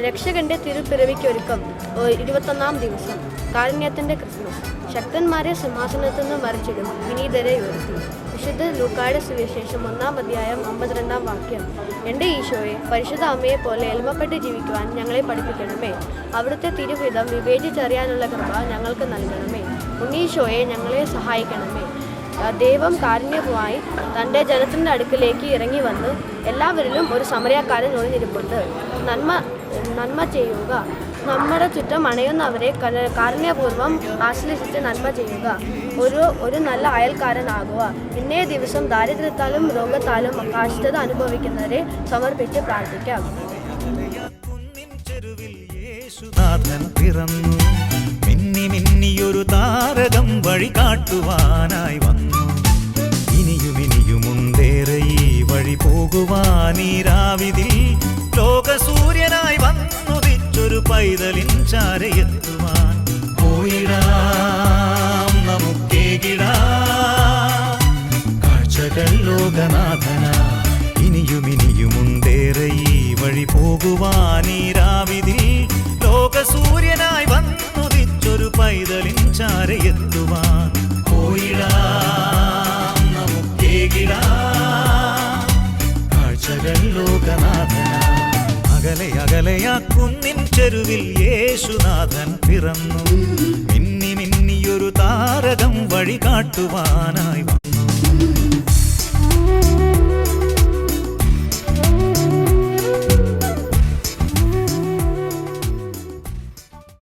രക്ഷകന്റെ തിരുപ്പിറവിക്കൊരുക്കം 21-ാം ദിവസം. കാരുണ്യത്തിന്റെ ക്രിസ്മസ്. ശക്തന്മാരെ സിംഹാസനത്തിൽ നിന്ന് മറിച്ചിടും, വിനീതരെ ഉയർത്തി. വിശുദ്ധ ലൂക്കായുടെ സുവിശേഷം 1-ാം അധ്യായം 52-ാം വാക്യം. എൻ്റെ ഈശോയെ, പരിശുദ്ധ അമ്മയെ പോലെ എളിമപ്പെട്ട് ജീവിക്കുവാൻ ഞങ്ങളെ പഠിപ്പിക്കണമേ. അവിടുത്തെ തിരുഹിതം വിവേചിച്ചറിയാനുള്ള കൃപ ഞങ്ങൾക്ക് നൽകണമേ. ഉണ്ണീശോയെ, ഞങ്ങളെ സഹായിക്കണമേ. ദൈവം കാരുണ്യമായി തൻ്റെ ജനത്തിൻ്റെ അടുക്കിലേക്ക് ഇറങ്ങി വന്ന് എല്ലാവരിലും ഒരു സമരക്കാരൻ ഒളിഞ്ഞിരിപ്പുണ്ട്. നന്മ ചെയ്യുക. നമ്മുടെ ചുറ്റും അണയുന്നവരെ കാരുണ്യപൂർവ്വം ആശ്ലേഷിച്ച് നന്മ ചെയ്യുക. ഒരു നല്ല അയൽക്കാരനാകുക. ഇന്നേ ദിവസം ദാരിദ്ര്യത്താലും രോഗത്താലും കഷ്ടത അനുഭവിക്കുന്നവരെ സമർപ്പിച്ച് പ്രാർത്ഥിക്കാം. മിന്നിയൊരു താരകം വഴി കാട്ടുവാനായി വന്നു. ഇനിയുമുണ്ടേറെ ഈ വഴി പോകുവാൻ. ഈ രാവിതിൽ ലോകസൂര്യനായി വന്നുദിച്ചൊരു പൈതലിൻ ചാരയെത്തുവാൻ. പോയിടാം നമുക്കേകിടാം കാഴ്ചകൾ ലോകനാഥന. ഇനിയുമുണ്ടേറെ ഈ വഴി പോകുവാൻ. ഈ രാവിതിൽ ലോകസൂര്യനായി വന്നുദിച്ചൊരു പൈതലിൻ ചാരയെത്തുവാൻ. പോയിടാം നമുക്കേകിടാം കാഴ്ചകൾ ലോകനാഥന. അകലെയാ കുന്നിൻ ചെരുവിൽ യേശുനാഥൻ പിറന്നു. മിന്നിയൊരു താരകം വഴി കാട്ടുവാനായി.